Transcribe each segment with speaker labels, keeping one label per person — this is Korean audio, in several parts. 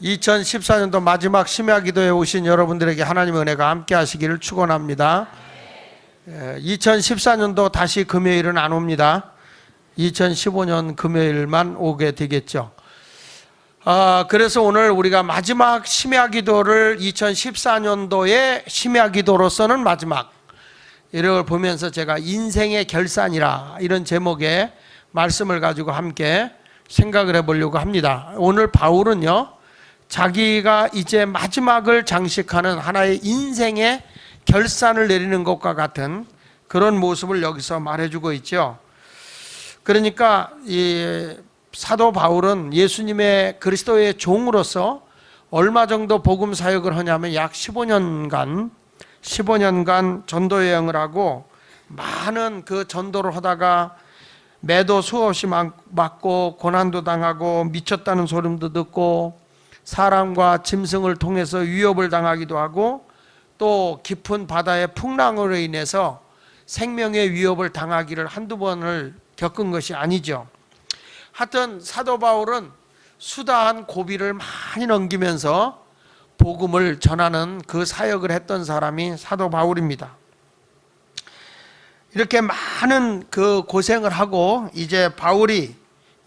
Speaker 1: 2014년도 마지막 심야 기도에 오신 여러분들에게 하나님의 은혜가 함께 하시기를 축원합니다. 2014년도 다시 금요일은 안 옵니다. 2015년 금요일만 오게 되겠죠. 그래서 오늘 우리가 마지막 심야 기도를 2014년도의 심야 기도로서는 마지막, 이걸 보면서 제가 인생의 결산이라 이런 제목의 말씀을 가지고 함께 생각을 해보려고 합니다. 오늘 바울은요, 자기가 이제 마지막을 장식하는 하나의 인생의 결산을 내리는 것과 같은 그런 모습을 여기서 말해주고 있죠. 그러니까 이 사도 바울은 예수님의 그리스도의 종으로서 얼마 정도 복음 사역을 하냐면 약 15년간 전도 여행을 하고 많은 그 전도를 하다가 매도 수없이 맞고 고난도 당하고 미쳤다는 소름도 듣고 사람과 짐승을 통해서 위협을 당하기도 하고 또 깊은 바다의 풍랑으로 인해서 생명의 위협을 당하기를 한두 번을 겪은 것이 아니죠. 하여튼 사도 바울은 수다한 고비를 많이 넘기면서 복음을 전하는 그 사역을 했던 사람이 사도 바울입니다. 이렇게 많은 그 고생을 하고 이제 바울이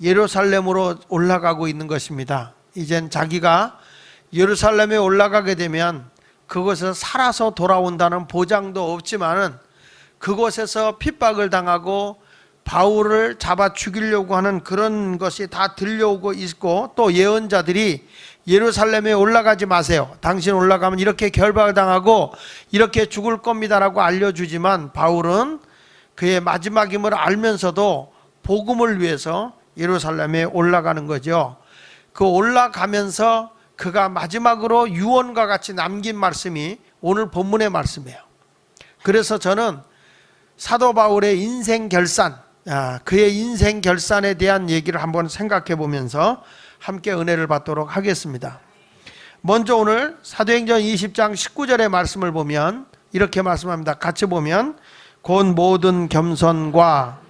Speaker 1: 예루살렘으로 올라가고 있는 것입니다. 이젠 자기가 예루살렘에 올라가게 되면 그곳에서 살아서 돌아온다는 보장도 없지만은 그곳에서 핍박을 당하고 바울을 잡아 죽이려고 하는 그런 것이 다 들려오고 있고, 또 예언자들이 예루살렘에 올라가지 마세요, 당신 올라가면 이렇게 결박을 당하고 이렇게 죽을 겁니다라고 알려주지만 바울은 그의 마지막임을 알면서도 복음을 위해서 예루살렘에 올라가는 거죠. 그 올라가면서 그가 마지막으로 유언과 같이 남긴 말씀이 오늘 본문의 말씀이에요. 그래서 저는 사도 바울의 인생 결산, 그의 인생 결산에 대한 얘기를 한번 생각해 보면서 함께 은혜를 받도록 하겠습니다. 먼저 오늘 사도행전 20장 19절의 말씀을 보면 이렇게 말씀합니다. 같이 보면 곧 모든 겸손과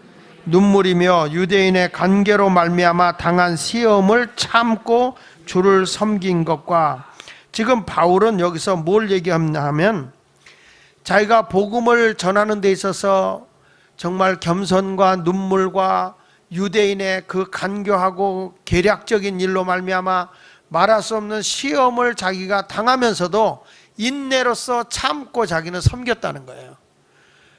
Speaker 1: 눈물이며 유대인의 관계로 말미암아 당한 시험을 참고 주를 섬긴 것과, 지금 바울은 여기서 뭘 얘기하냐면 자기가 복음을 전하는 데 있어서 정말 겸손과 눈물과 유대인의 그 간교하고 계략적인 일로 말미암아 말할 수 없는 시험을 자기가 당하면서도 인내로서 참고 자기는 섬겼다는 거예요.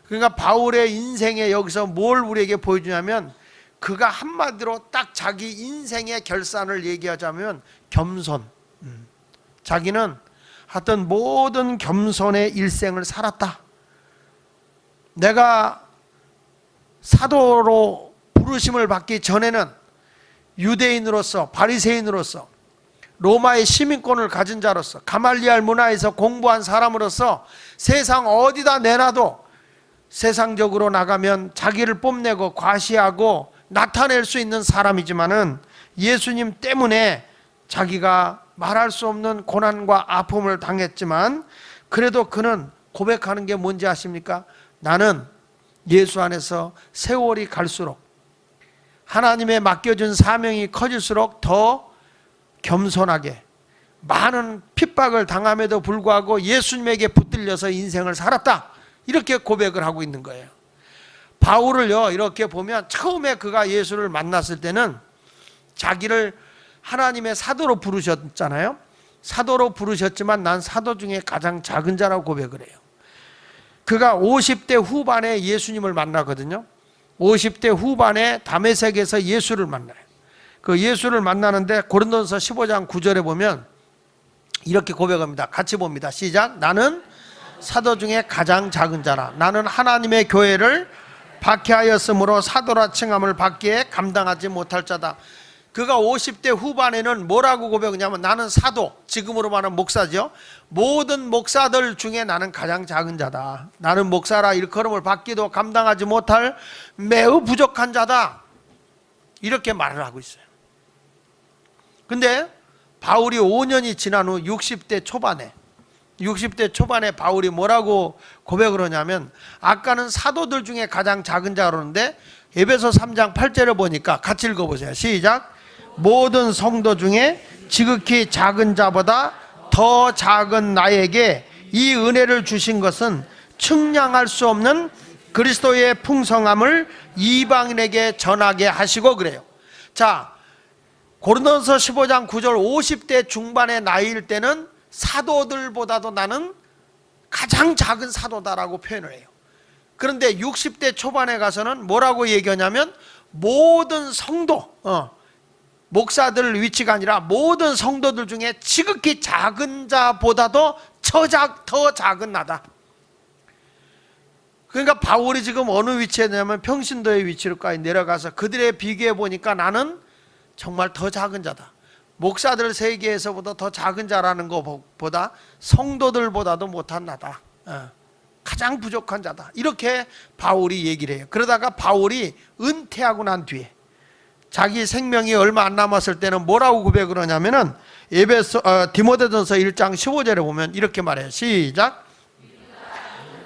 Speaker 1: 그러니까 바울의 인생에 여기서 뭘 우리에게 보여주냐면, 그가 한마디로 딱 자기 인생의 결산을 얘기하자면 겸손. 자기는 하여튼 모든 겸손의 일생을 살았다. 내가 사도로 부르심을 받기 전에는 유대인으로서, 바리새인으로서, 로마의 시민권을 가진 자로서, 가말리알 문화에서 공부한 사람으로서 세상 어디다 내놔도 세상적으로 나가면 자기를 뽐내고 과시하고 나타낼 수 있는 사람이지만은 예수님 때문에 자기가 말할 수 없는 고난과 아픔을 당했지만 그래도 그는 고백하는 게 뭔지 아십니까? 나는 예수 안에서 세월이 갈수록, 하나님의 맡겨준 사명이 커질수록 더 겸손하게 많은 핍박을 당함에도 불구하고 예수님에게 붙들려서 인생을 살았다, 이렇게 고백을 하고 있는 거예요. 바울을요, 이렇게 보면 처음에 그가 예수를 만났을 때는 자기를 하나님의 사도로 부르셨잖아요. 사도로 부르셨지만 난 사도 중에 가장 작은 자라고 고백을 해요. 그가 50대 후반에 예수님을 만나거든요. 50대 후반에 다메섹에서 예수를 만나요. 그 예수를 만나는데 고린도전서 15장 9절에 보면 이렇게 고백합니다. 같이 봅니다. 시작. 나는 사도 중에 가장 작은 자라. 나는 하나님의 교회를 박해하였으므로 사도라 칭함을 받기에 감당하지 못할 자다. 그가 50대 후반에는 뭐라고 고백하냐면 나는 사도, 지금으로 말하면 목사죠. 모든 목사들 중에 나는 가장 작은 자다. 나는 목사라 일컬음을 받기도 감당하지 못할 매우 부족한 자다, 이렇게 말을 하고 있어요. 근데 바울이 5년이 지난 후 60대 초반에 바울이 뭐라고 고백을 하냐면, 아까는 사도들 중에 가장 작은 자로 그러는데 에베소 3장 8절을 보니까 같이 읽어보세요. 시작. 모든 성도 중에 지극히 작은 자보다 더 작은 나에게 이 은혜를 주신 것은 측량할 수 없는 그리스도의 풍성함을 이방인에게 전하게 하시고 그래요. 자, 고린도전서 15장 9절 50대 중반의 나이일 때는 사도들보다도 나는 가장 작은 사도다라고 표현을 해요. 그런데 60대 초반에 가서는 뭐라고 얘기하냐면 모든 성도, 목사들 위치가 아니라 모든 성도들 중에 지극히 작은 자보다도 더 작은 나다. 그러니까 바울이 지금 어느 위치에 있냐면 평신도의 위치로까지 내려가서 그들에 비교해 보니까 나는 정말 더 작은 자다. 목사들 세계에서보다 더 작은 자라는 것보다 성도들보다도 못한 나다. 가장 부족한 자다. 이렇게 바울이 얘기를 해요. 그러다가 바울이 은퇴하고 난 뒤에 자기 생명이 얼마 안 남았을 때는 뭐라고 고백을 하냐면은 디모데전서 1장 15절에 보면 이렇게 말해요. 시작.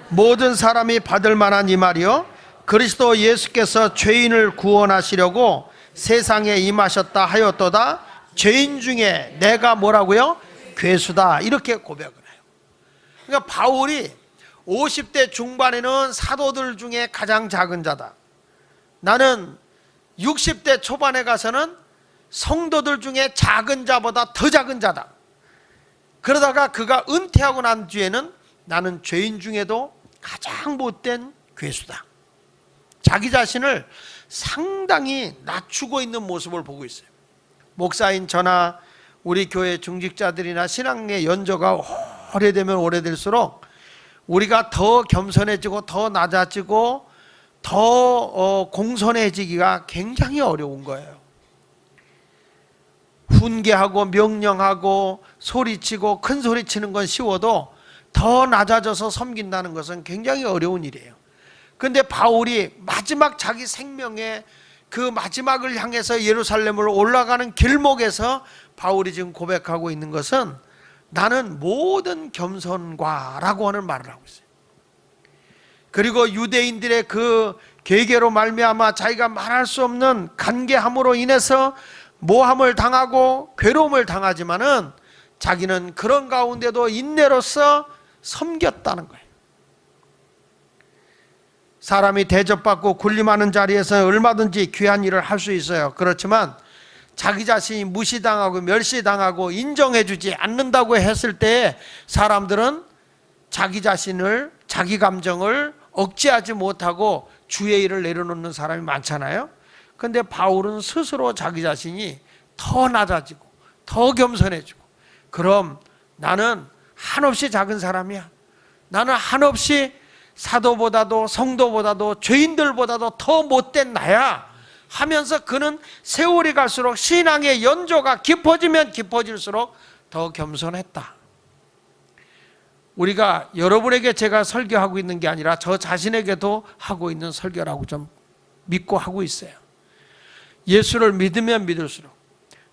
Speaker 1: 모든 사람이 받을 만한 이 말이요 그리스도 예수께서 죄인을 구원하시려고 세상에 임하셨다 하였도다. 죄인 중에 내가 뭐라고요? 괴수다. 이렇게 고백을 해요. 그러니까 바울이 50대 중반에는 사도들 중에 가장 작은 자다. 나는 60대 초반에 가서는 성도들 중에 작은 자보다 더 작은 자다. 그러다가 그가 은퇴하고 난 뒤에는 나는 죄인 중에도 가장 못된 괴수다. 자기 자신을 상당히 낮추고 있는 모습을 보고 있어요. 목사인 저나 우리 교회 중직자들이나 신앙의 연조가 오래되면 오래될수록 우리가 더 겸손해지고 더 낮아지고 더 공손해지기가 굉장히 어려운 거예요. 훈계하고 명령하고 소리치고 큰 소리치는 건 쉬워도 더 낮아져서 섬긴다는 것은 굉장히 어려운 일이에요. 그런데 바울이 마지막 자기 생명의 그 마지막을 향해서 예루살렘으로 올라가는 길목에서 바울이 지금 고백하고 있는 것은 나는 모든 겸손과라고 하는 말을 하고 있어요. 그리고 유대인들의 그 계계로 말미암아 자기가 말할 수 없는 간계함으로 인해서 모함을 당하고 괴로움을 당하지만은 자기는 그런 가운데도 인내로서 섬겼다는 거예요. 사람이 대접받고 군림하는 자리에서 얼마든지 귀한 일을 할 수 있어요. 그렇지만 자기 자신이 무시당하고 멸시당하고 인정해주지 않는다고 했을 때 사람들은 자기 자신을, 자기 감정을 억제하지 못하고 주의 일을 내려놓는 사람이 많잖아요. 그런데 바울은 스스로 자기 자신이 더 낮아지고 더 겸손해지고, 그럼 나는 한없이 작은 사람이야, 나는 한없이 사도보다도 성도보다도 죄인들보다도 더 못된 나야 하면서 그는 세월이 갈수록 신앙의 연조가 깊어지면 깊어질수록 더 겸손했다. 우리가 여러분에게 제가 설교하고 있는 게 아니라 저 자신에게도 하고 있는 설교라고 좀 믿고 하고 있어요. 예수를 믿으면 믿을수록,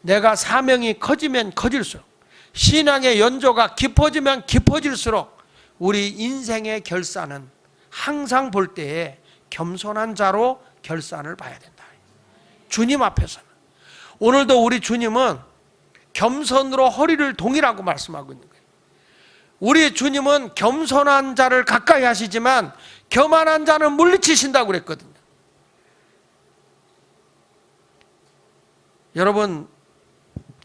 Speaker 1: 내가 사명이 커지면 커질수록, 신앙의 연조가 깊어지면 깊어질수록 우리 인생의 결산은 항상 볼 때에 겸손한 자로 결산을 봐야 된다. 주님 앞에서는. 오늘도 우리 주님은 겸손으로 허리를 동이라고 말씀하고 있는 거예요. 우리 주님은 겸손한 자를 가까이 하시지만 교만한 자는 물리치신다고 그랬거든요. 여러분,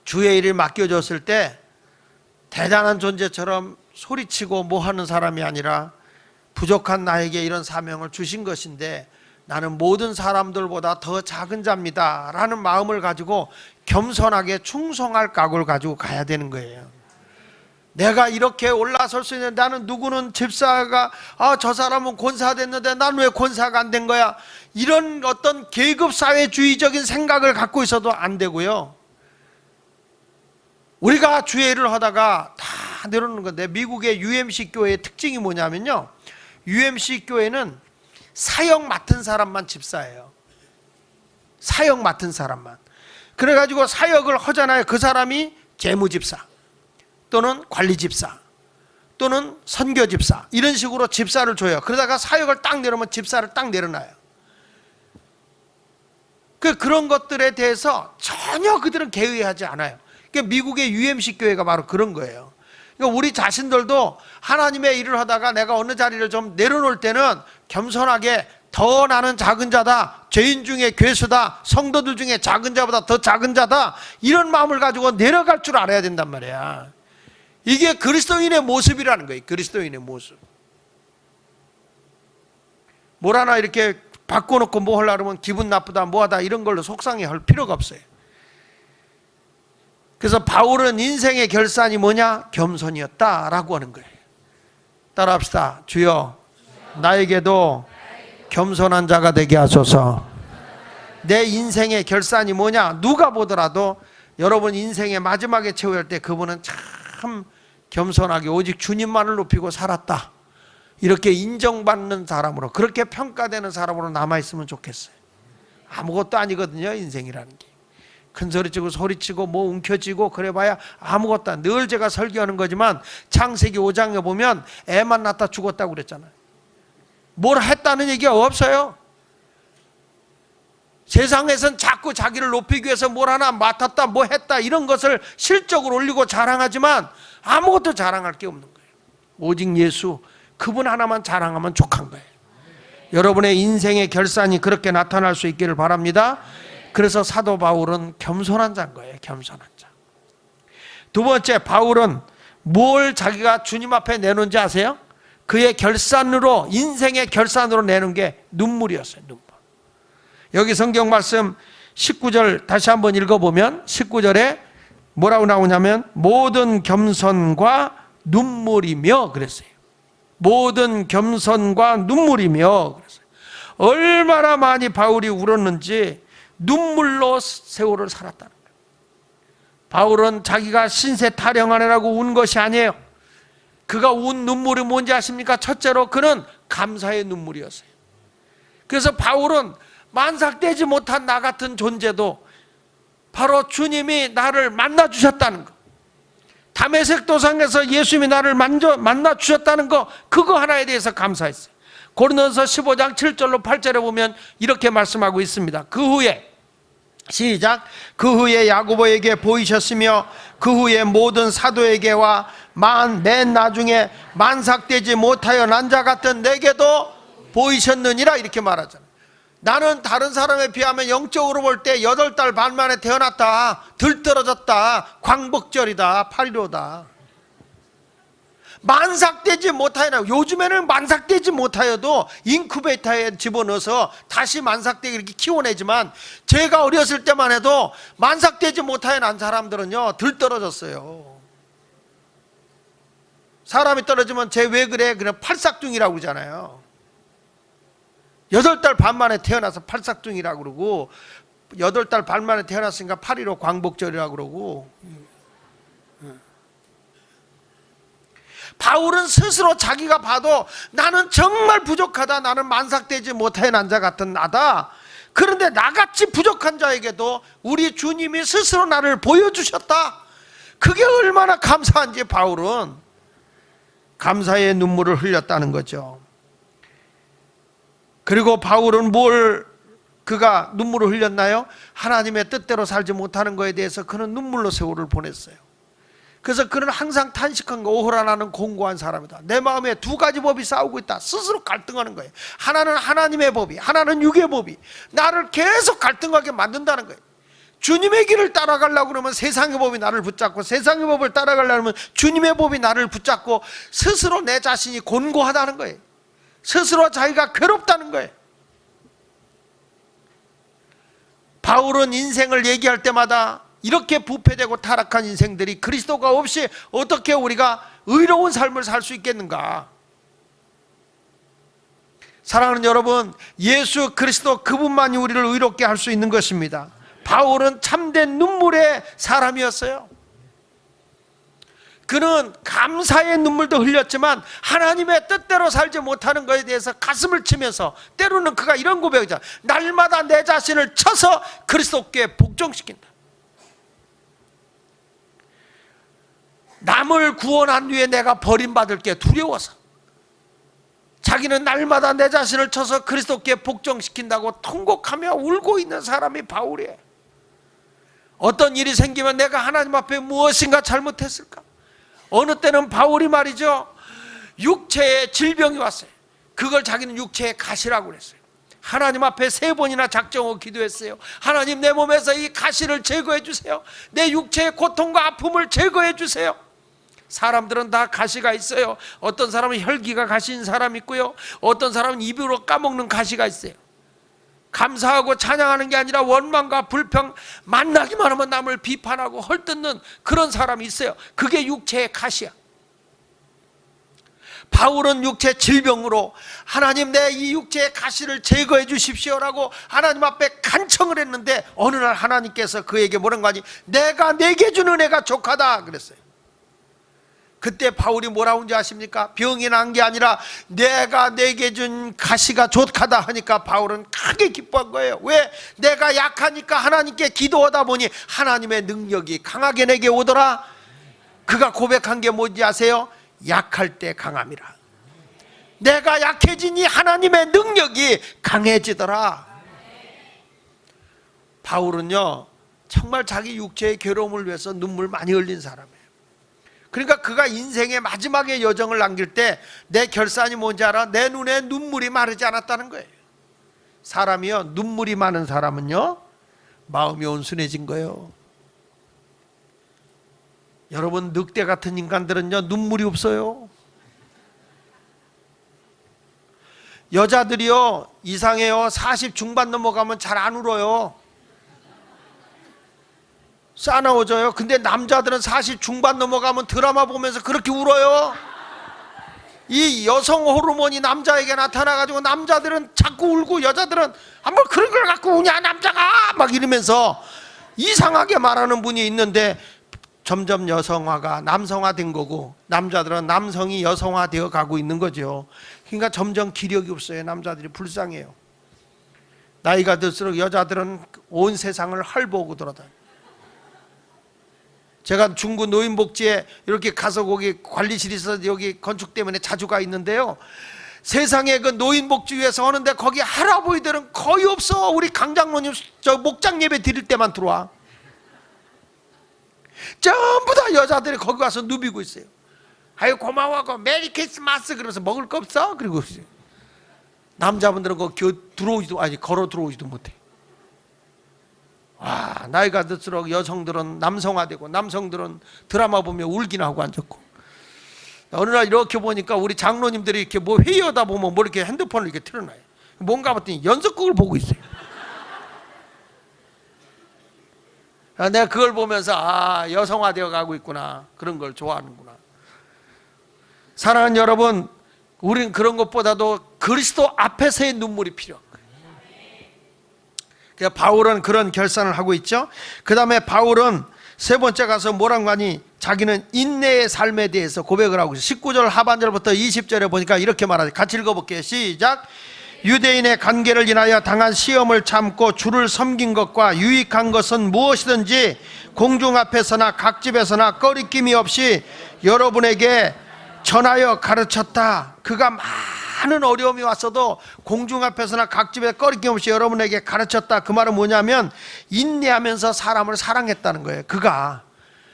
Speaker 1: 주의 일을 맡겨줬을 때 대단한 존재처럼 소리치고 뭐하는 사람이 아니라 부족한 나에게 이런 사명을 주신 것인데 나는 모든 사람들보다 더 작은 자입니다 라는 마음을 가지고 겸손하게 충성할 각오를 가지고 가야 되는 거예요. 내가 이렇게 올라설 수 있는데, 나는 누구는 집사가 저 사람은 권사 됐는데 난 왜 권사가 안 된 거야, 이런 어떤 계급사회주의적인 생각을 갖고 있어도 안 되고요. 우리가 주의 일을 하다가 다 내려놓는 건데, 미국의 UMC 교회의 특징이 뭐냐면요, UMC 교회는 사역 맡은 사람만 집사예요. 사역 맡은 사람만. 그래가지고 사역을 하잖아요. 그 사람이 재무집사 또는 관리집사 또는 선교집사, 이런 식으로 집사를 줘요. 그러다가 사역을 딱 내려면 집사를 딱 내려놔요. 그런 것들에 대해서 전혀 그들은 개의하지 않아요. 미국의 UMC 교회가 바로 그런 거예요. 그러니까 우리 자신들도 하나님의 일을 하다가 내가 어느 자리를 좀 내려놓을 때는 겸손하게 더 나는 작은 자다, 죄인 중에 괴수다, 성도들 중에 작은 자보다 더 작은 자다, 이런 마음을 가지고 내려갈 줄 알아야 된단 말이야. 이게 그리스도인의 모습이라는 거예요. 그리스도인의 모습. 뭘 하나 이렇게 바꿔놓고 뭐 하려고 하면 기분 나쁘다 뭐하다 이런 걸로 속상해 할 필요가 없어요. 그래서 바울은 인생의 결산이 뭐냐? 겸손이었다라고 하는 거예요. 따라합시다. 주여 나에게도 겸손한 자가 되게 하소서. 내 인생의 결산이 뭐냐? 누가 보더라도 여러분 인생의 마지막에 채워야 때 그분은 참 겸손하게 오직 주님만을 높이고 살았다, 이렇게 인정받는 사람으로, 그렇게 평가되는 사람으로 남아있으면 좋겠어요. 아무것도 아니거든요, 인생이라는 게. 큰 소리치고 소리치고 뭐 움켜쥐고 그래봐야 아무것도 안. 늘 제가 설교하는 거지만 창세기 5장에 보면 애만 낳다 죽었다고 그랬잖아요. 뭘 했다는 얘기가 없어요. 세상에선 자꾸 자기를 높이기 위해서 뭘 하나 맡았다 뭐 했다 이런 것을 실적으로 올리고 자랑하지만 아무것도 자랑할 게 없는 거예요. 오직 예수, 그분 하나만 자랑하면 족한 거예요. 여러분의 인생의 결산이 그렇게 나타날 수 있기를 바랍니다. 그래서 사도 바울은 겸손한 자인 거예요. 겸손한 자. 두 번째, 바울은 뭘 자기가 주님 앞에 내놓은지 아세요? 그의 결산으로, 인생의 결산으로 내는 게 눈물이었어요. 눈물. 여기 성경 말씀 19절 다시 한번 읽어보면 19절에 뭐라고 나오냐면 모든 겸손과 눈물이며 그랬어요. 모든 겸손과 눈물이며 그랬어요. 얼마나 많이 바울이 울었는지 눈물로 세월을 살았다는 거예요. 바울은 자기가 신세 타령하느라고 운 것이 아니에요. 그가 운 눈물이 뭔지 아십니까? 첫째로 그는 감사의 눈물이었어요. 그래서 바울은 만삭되지 못한 나 같은 존재도 바로 주님이 나를 만나 주셨다는 거, 다메섹 도상에서 예수님이 나를 만나 주셨다는 거, 그거 하나에 대해서 감사했어요. 고린도서 15장 7절로 8절에 보면 이렇게 말씀하고 있습니다. 그 후에 시작. 그 후에 야고보에게 보이셨으며 그 후에 모든 사도에게와 맨 나중에 만삭되지 못하여 난 자 같은 내게도 보이셨느니라, 이렇게 말하잖아요. 나는 다른 사람에 비하면 영적으로 볼 때 8달 반 만에 태어났다, 들떨어졌다, 광복절이다, 8.15다. 만삭되지 못하여, 요즘에는 만삭되지 못하여도 인큐베이터에 집어넣어서 다시 만삭되게 이렇게 키워내지만 제가 어렸을 때만 해도 만삭되지 못하여 난 사람들은요 들떨어졌어요. 사람이 떨어지면 쟤 왜 그래? 그냥 팔싹둥이라고 그러잖아요. 8달 반 만에 태어나서 팔싹둥이라고 그러고 8달 반 만에 태어났으니까 8.15 광복절이라고 그러고. 바울은 스스로 자기가 봐도 나는 정말 부족하다, 나는 만삭되지 못해 난 자 같은 나다. 그런데 나같이 부족한 자에게도 우리 주님이 스스로 나를 보여주셨다. 그게 얼마나 감사한지 바울은 감사의 눈물을 흘렸다는 거죠. 그리고 바울은 그가 눈물을 흘렸나요? 하나님의 뜻대로 살지 못하는 것에 대해서 그는 눈물로 세월을 보냈어요. 그래서 그는 항상 탄식한 거, 오호라 나는 공고한 사람이다. 내 마음에 두 가지 법이 싸우고 있다. 스스로 갈등하는 거예요. 하나는 하나님의 법이, 하나는 육의 법이 나를 계속 갈등하게 만든다는 거예요. 주님의 길을 따라가려고 그러면 세상의 법이 나를 붙잡고, 세상의 법을 따라가려면 주님의 법이 나를 붙잡고, 스스로 내 자신이 곤고하다는 거예요. 스스로 자기가 괴롭다는 거예요. 바울은 인생을 얘기할 때마다 이렇게 부패되고 타락한 인생들이 그리스도가 없이 어떻게 우리가 의로운 삶을 살 수 있겠는가? 사랑하는 여러분, 예수 그리스도 그분만이 우리를 의롭게 할 수 있는 것입니다. 바울은 참된 눈물의 사람이었어요. 그는 감사의 눈물도 흘렸지만 하나님의 뜻대로 살지 못하는 것에 대해서 가슴을 치면서 때로는 그가 이런 고백이죠. 날마다 내 자신을 쳐서 그리스도께 복종시킨다. 남을 구원한 뒤에 내가 버림받을 게 두려워서 자기는 날마다 내 자신을 쳐서 그리스도께 복종시킨다고 통곡하며 울고 있는 사람이 바울이에요. 어떤 일이 생기면 내가 하나님 앞에 무엇인가 잘못했을까? 어느 때는 바울이 말이죠, 육체에 질병이 왔어요. 그걸 자기는 육체의 가시라고 그랬어요. 하나님 앞에 3번이나 작정하고 기도했어요. 하나님, 내 몸에서 이 가시를 제거해 주세요. 내 육체의 고통과 아픔을 제거해 주세요. 사람들은 다 가시가 있어요. 어떤 사람은 혈기가 가시인 사람이 있고요, 어떤 사람은 입으로 까먹는 가시가 있어요. 감사하고 찬양하는 게 아니라 원망과 불평, 만나기만 하면 남을 비판하고 헐뜯는 그런 사람이 있어요. 그게 육체의 가시야. 바울은 육체 질병으로 하나님, 내 이 육체의 가시를 제거해 주십시오라고 하나님 앞에 간청을 했는데, 어느 날 하나님께서 그에게 뭐라고 하니, 내가 내게 주는 은혜가 족하다 그랬어요. 그때 바울이 뭐라고 하는지 아십니까? 병이 난 게 아니라 내가 내게 준 가시가 족하다 하니까 바울은 크게 기뻐한 거예요. 왜? 내가 약하니까 하나님께 기도하다 보니 하나님의 능력이 강하게 내게 오더라. 그가 고백한 게 뭔지 아세요? 약할 때 강함이라. 내가 약해지니 하나님의 능력이 강해지더라. 바울은요, 정말 자기 육체의 괴로움을 위해서 눈물 많이 흘린 사람이에요. 그러니까 그가 인생의 마지막에 여정을 남길 때 내 결산이 뭔지 알아? 내 눈에 눈물이 마르지 않았다는 거예요. 사람이요, 눈물이 많은 사람은요, 마음이 온순해진 거예요. 여러분, 늑대 같은 인간들은요, 눈물이 없어요. 여자들이요, 이상해요. 40 중반 넘어가면 잘 안 울어요. 싸나워져요. 근데 남자들은 40 중반 넘어가면 드라마 보면서 그렇게 울어요. 이 여성 호르몬이 남자에게 나타나가지고 남자들은 자꾸 울고, 여자들은 뭐 그런 걸 갖고 우냐 남자가 막 이러면서 이상하게 말하는 분이 있는데, 점점 여성화가 남성화된 거고, 남자들은 남성이 여성화되어 가고 있는 거죠. 그러니까 점점 기력이 없어요. 남자들이 불쌍해요. 나이가 들수록 여자들은 온 세상을 헐보고 돌아다녀요. 제가 중구 노인복지에 이렇게 가서 거기 관리실이 있어서 여기 건축 때문에 자주 가 있는데요, 세상에 그 노인복지위에서 하는데 거기 할아버지들은 거의 없어. 우리 강장로님 저 목장 예배 드릴 때만 들어와. 전부 다 여자들이 거기 가서 누비고 있어요. 아유 고마워, 메리 크리스마스 그러면서 먹을 거 없어? 그리고 남자분들은 거기 들어오지도, 아니 걸어 들어오지도 못해. 와, 나이가 들수록 여성들은 남성화되고 남성들은 드라마 보며 울기나 하고 앉았고, 어느 날 이렇게 보니까 우리 장로님들이 이렇게 뭐 회의하다 보면 뭐 이렇게 핸드폰을 이렇게 틀어놔요. 뭔가 봤더니 연속극을 보고 있어요. 내가 그걸 보면서 여성화되어 가고 있구나, 그런 걸 좋아하는구나. 사랑하는 여러분, 우리는 그런 것보다도 그리스도 앞에서의 눈물이 필요한 거예요. 그러니까 바울은 그런 결산을 하고 있죠. 그 다음에 바울은 세 번째 가서 뭐라고 하니, 자기는 인내의 삶에 대해서 고백을 하고 있어요. 19절 하반절부터 20절에 보니까 이렇게 말하죠. 같이 읽어볼게요. 시작. 유대인의 관계를 인하여 당한 시험을 참고 주를 섬긴 것과 유익한 것은 무엇이든지 공중 앞에서나 각 집에서나 꺼리낌이 없이 여러분에게 전하여 가르쳤다. 그가 많은 어려움이 왔어도 공중 앞에서나 각 집에 꺼리낌 없이 여러분에게 가르쳤다. 그 말은 뭐냐면 인내하면서 사람을 사랑했다는 거예요. 그가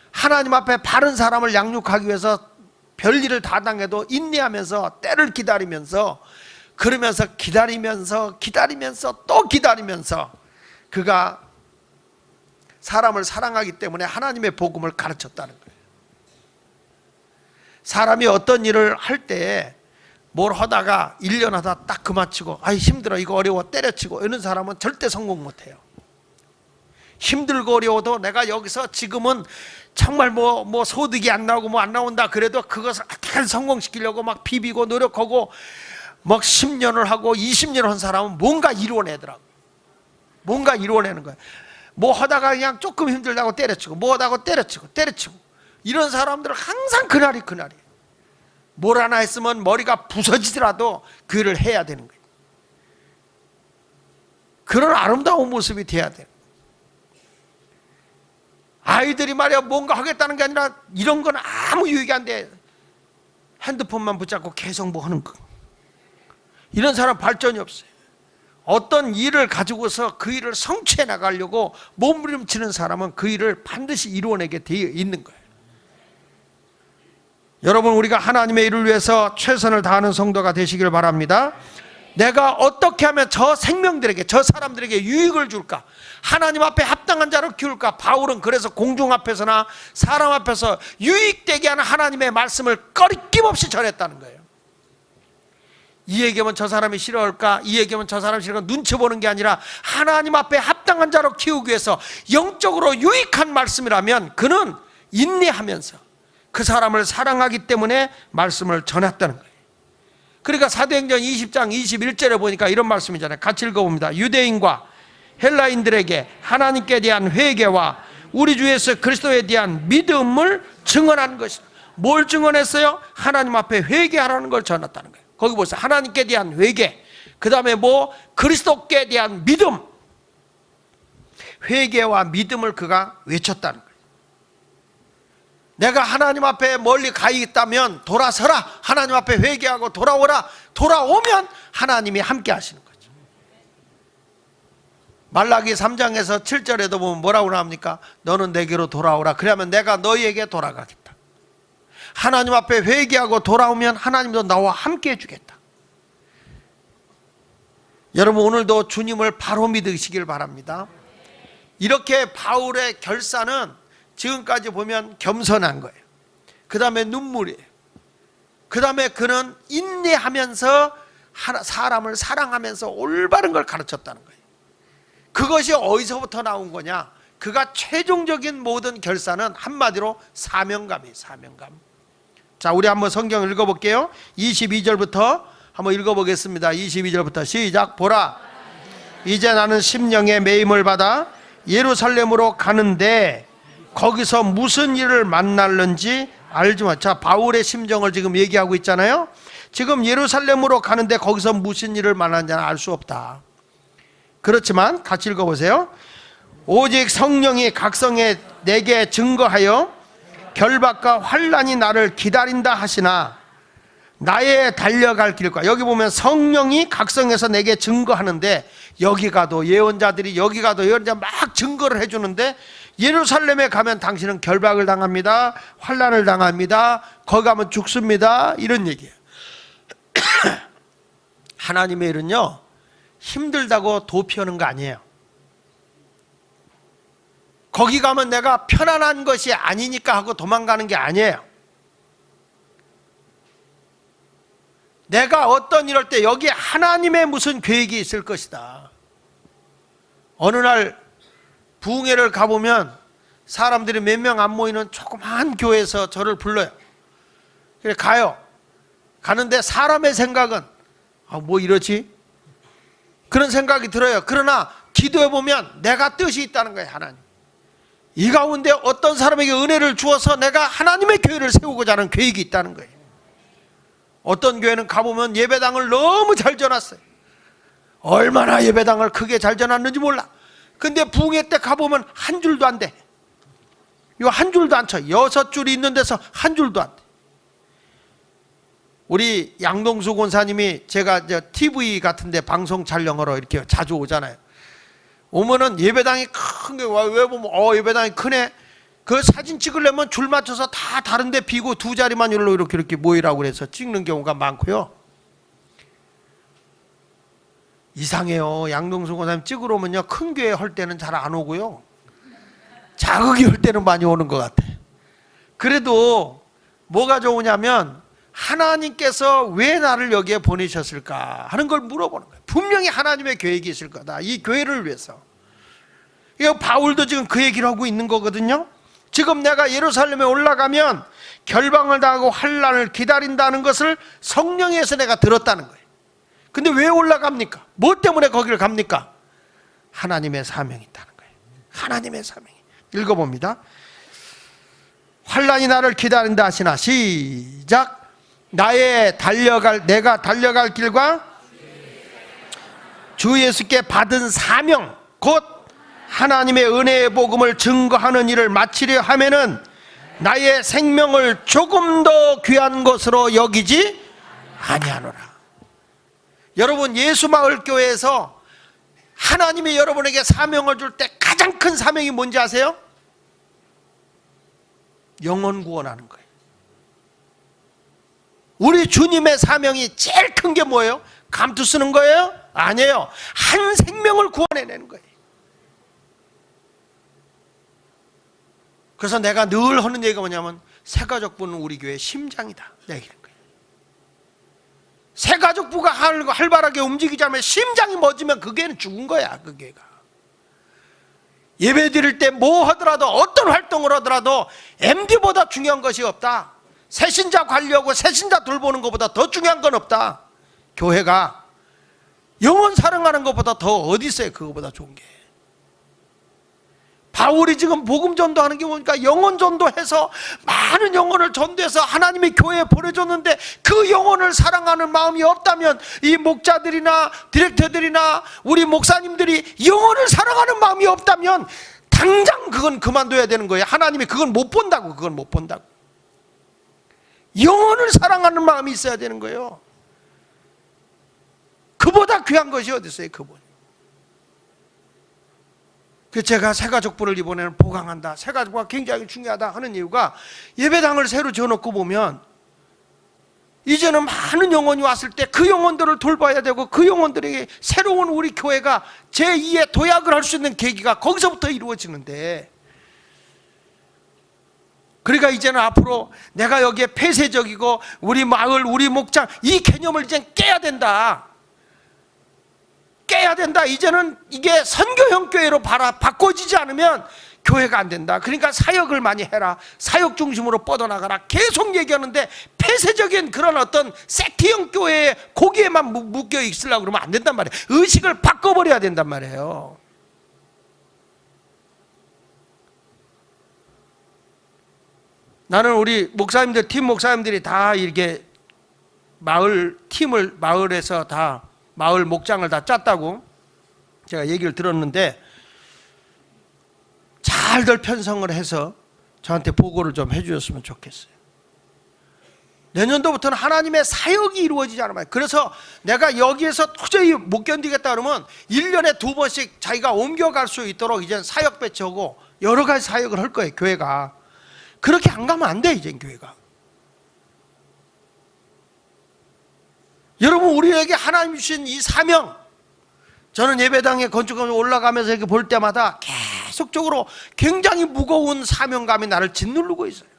Speaker 1: 하나님 앞에 바른 사람을 양육하기 위해서 별일을 다 당해도 인내하면서 때를 기다리면서, 그러면서 기다리면서 또 기다리면서 그가 사람을 사랑하기 때문에 하나님의 복음을 가르쳤다는 거예요. 사람이 어떤 일을 할 때 뭘 하다가 1년 하다 딱 그만치고 힘들어, 이거 어려워, 때려치고 이런 사람은 절대 성공 못해요. 힘들고 어려워도 내가 여기서 지금은 정말 뭐 소득이 안 나오고 뭐 안 나온다 그래도 그것을 어떻게 성공시키려고 막 비비고 노력하고 막 10년을 하고 20년을 한 사람은 뭔가 이루어내더라고. 뭔가 이루어내는 거야. 뭐 하다가 그냥 조금 힘들다고 때려치고, 뭐 하다가 때려치고 이런 사람들은 항상 그날이에요. 뭘 하나 했으면 머리가 부서지더라도 그 일을 해야 되는 거예요. 그런 아름다운 모습이 돼야 돼요. 아이들이 말이야 뭔가 하겠다는 게 아니라 이런 건 아무 유익이 안 돼. 핸드폰만 붙잡고 계속 뭐 하는 거. 이런 사람 발전이 없어요. 어떤 일을 가지고서 그 일을 성취해 나가려고 몸부림치는 사람은 그 일을 반드시 이루어내게 되어 있는 거예요. 여러분, 우리가 하나님의 일을 위해서 최선을 다하는 성도가 되시길 바랍니다. 내가 어떻게 하면 저 생명들에게, 저 사람들에게 유익을 줄까? 하나님 앞에 합당한 자로 키울까? 바울은 그래서 공중 앞에서나 사람 앞에서 유익되게 하는 하나님의 말씀을 꺼리낌없이 전했다는 거예요. 이 얘기하면 저 사람이 싫어할까? 이 얘기하면 저 사람이 싫어할까? 눈치 보는 게 아니라 하나님 앞에 합당한 자로 키우기 위해서 영적으로 유익한 말씀이라면 그는 인내하면서 그 사람을 사랑하기 때문에 말씀을 전했다는 거예요. 그러니까 사도행전 20장 21절에 보니까 이런 말씀이잖아요. 같이 읽어봅니다. 유대인과 헬라인들에게 하나님께 대한 회개와 우리 주 예수 그리스도에 대한 믿음을 증언하는 것이다. 뭘 증언했어요? 하나님 앞에 회개하라는 걸 전했다는 거예요. 거기 보세요. 하나님께 대한 회개, 그 다음에 그리스도께 대한 믿음, 회개와 믿음을 그가 외쳤다는 거예요. 내가 하나님 앞에 멀리 가 있다면 돌아서라. 하나님 앞에 회개하고 돌아오라. 돌아오면 하나님이 함께 하시는 거죠. 말라기 3장에서 7절에도 보면 뭐라고 나옵니까? 너는 내게로 돌아오라. 그러면 내가 너희에게 돌아가겠다. 하나님 앞에 회개하고 돌아오면 하나님도 나와 함께 해주겠다. 여러분, 오늘도 주님을 바로 믿으시길 바랍니다. 이렇게 바울의 결사는 지금까지 보면 겸손한 거예요. 그 다음에 눈물이에요. 그 다음에 그는 인내하면서 사람을 사랑하면서 올바른 걸 가르쳤다는 거예요. 그것이 어디서부터 나온 거냐? 그가 최종적인 모든 결사는 한마디로 사명감이에요. 사명감. 자, 우리 한번 성경 읽어볼게요. 22절부터 한번 읽어보겠습니다. 22절부터 시작. 보라, 이제 나는 심령의 매임을 받아 예루살렘으로 가는데 거기서 무슨 일을 만날는지 알지 마. 자, 바울의 심정을 지금 얘기하고 있잖아요. 지금 예루살렘으로 가는데 거기서 무슨 일을 만나는지는 알 수 없다. 그렇지만 같이 읽어보세요. 오직 성령이 각성에 내게 증거하여 결박과 환난이 나를 기다린다 하시나 나의 달려갈 길과, 여기 보면 성령이 각성해서 내게 증거하는데 여기 가도 예언자들이 여기 가도 예언자 막 증거를 해주는데 예루살렘에 가면 당신은 결박을 당합니다. 환난을 당합니다. 거기 가면 죽습니다. 이런 얘기예요. 하나님의 일은요, 힘들다고 도피하는 거 아니에요. 거기 가면 내가 편안한 것이 아니니까 하고 도망가는 게 아니에요. 내가 어떤 일할 때 여기 하나님의 무슨 계획이 있을 것이다. 어느 날 부흥회를 가보면 사람들이 몇 명 안 모이는 조그만 교회에서 저를 불러요. 그래 가요. 가는데 사람의 생각은 뭐 이러지? 그런 생각이 들어요. 그러나 기도해보면 내가 뜻이 있다는 거예요. 하나님, 이 가운데 어떤 사람에게 은혜를 주어서 내가 하나님의 교회를 세우고자 하는 계획이 있다는 거예요. 어떤 교회는 가보면 예배당을 너무 잘 져놨어요. 얼마나 예배당을 크게 잘 져놨는지 몰라. 근데 부흥회 때 가보면 한 줄도 안 돼. 이거 한 줄도 안 쳐. 6줄이 있는 데서 한 줄도 안 돼. 우리 양동수 권사님이 제가 TV 같은 데 방송 촬영하러 이렇게 자주 오잖아요. 오면은 예배당이 큰 게, 왜 보면 예배당이 크네. 그 사진 찍으려면 줄 맞춰서 다 다른 데 비고 두 자리만 이렇게 모이라고 그래서 찍는 경우가 많고요. 이상해요. 양동수 권사님 찍으러 오면요, 큰 교회 할 때는 잘 안 오고요, 작은 교회 할 때는 많이 오는 것 같아. 그래도 뭐가 좋으냐면 하나님께서 왜 나를 여기에 보내셨을까 하는 걸 물어보는 거예요. 분명히 하나님의 계획이 있을 거다, 이 교회를 위해서. 이거 바울도 지금 그 얘기를 하고 있는 거거든요. 지금 내가 예루살렘에 올라가면 결방을 당하고 환난을 기다린다는 것을 성령에서 내가 들었다는 거예요. 근데 왜 올라갑니까? 뭐 때문에 거기를 갑니까? 하나님의 사명이 있다는 거예요. 하나님의 사명이. 읽어봅니다. 환난이 나를 기다린다 하시나 시작. 내가 달려갈 길과 주 예수께 받은 사명, 곧 하나님의 은혜의 복음을 증거하는 일을 마치려 하면은 나의 생명을 조금 더 귀한 것으로 여기지 아니하노라. 여러분, 예수마을교회에서 하나님이 여러분에게 사명을 줄 때 가장 큰 사명이 뭔지 아세요? 영혼 구원하는 거예요. 우리 주님의 사명이 제일 큰 게 뭐예요? 감투 쓰는 거예요? 아니에요. 한 생명을 구원해내는 거예요. 그래서 내가 늘 하는 얘기가 뭐냐면 새가족부는 우리 교회의 심장이다, 내가 이런 거예요. 새가족부가 활발하게 움직이지 않으면, 심장이 멎으면 그 교회는 죽은 거야. 그 교회가 예배 드릴 때 뭐 하더라도, 어떤 활동을 하더라도 MD보다 중요한 것이 없다. 새신자 관리하고 새신자 돌보는 것보다 더 중요한 건 없다. 교회가 영혼 사랑하는 것보다 더 어디 있어요? 그거보다 좋은 게. 바울이 지금 복음 전도하는 게 보니까 영혼 전도해서 많은 영혼을 전도해서 하나님의 교회에 보내줬는데, 그 영혼을 사랑하는 마음이 없다면, 이 목자들이나 디렉터들이나 우리 목사님들이 영혼을 사랑하는 마음이 없다면 당장 그건 그만둬야 되는 거예요. 하나님이 그건 못 본다고. 그건 못 본다고. 영혼을 사랑하는 마음이 있어야 되는 거예요. 그보다 귀한 것이 어디 있어요? 그분. 그래서 제가 새가족부를 이번에는 보강한다, 새가족부가 굉장히 중요하다 하는 이유가, 예배당을 새로 지어놓고 보면 이제는 많은 영혼이 왔을 때 그 영혼들을 돌봐야 되고, 그 영혼들에게 새로운 우리 교회가 제2의 도약을 할 수 있는 계기가 거기서부터 이루어지는데, 그러니까 이제는 앞으로 내가 여기에 폐쇄적이고 우리 마을, 우리 목장, 이 개념을 이제 깨야 된다. 깨야 된다. 이제는 이게 선교형 교회로 바꿔지지 않으면 교회가 안 된다. 그러니까 사역을 많이 해라, 사역 중심으로 뻗어나가라, 계속 얘기하는데, 폐쇄적인 그런 어떤 섹트형 교회에 거기에만 묶여 있으려고 그러면 안 된단 말이에요. 의식을 바꿔버려야 된단 말이에요. 나는 우리 목사님들, 팀 목사님들이 다 이렇게 마을 팀을, 마을에서 다 마을 목장을 다 짰다고 제가 얘기를 들었는데, 잘들 편성을 해서 저한테 보고를 좀 해주셨으면 좋겠어요. 내년도부터는 하나님의 사역이 이루어지지 않으면, 그래서 내가 여기에서 도저히 못 견디겠다 그러면 1년에 2번씩 자기가 옮겨갈 수 있도록 이제 사역 배치하고 여러 가지 사역을 할 거예요, 교회가. 그렇게 안 가면 안 돼, 이제 교회가. 여러분, 우리에게 하나님 주신 이 사명, 저는 예배당에 건축하면서 올라가면서 이렇게 볼 때마다 계속적으로 굉장히 무거운 사명감이 나를 짓누르고 있어요.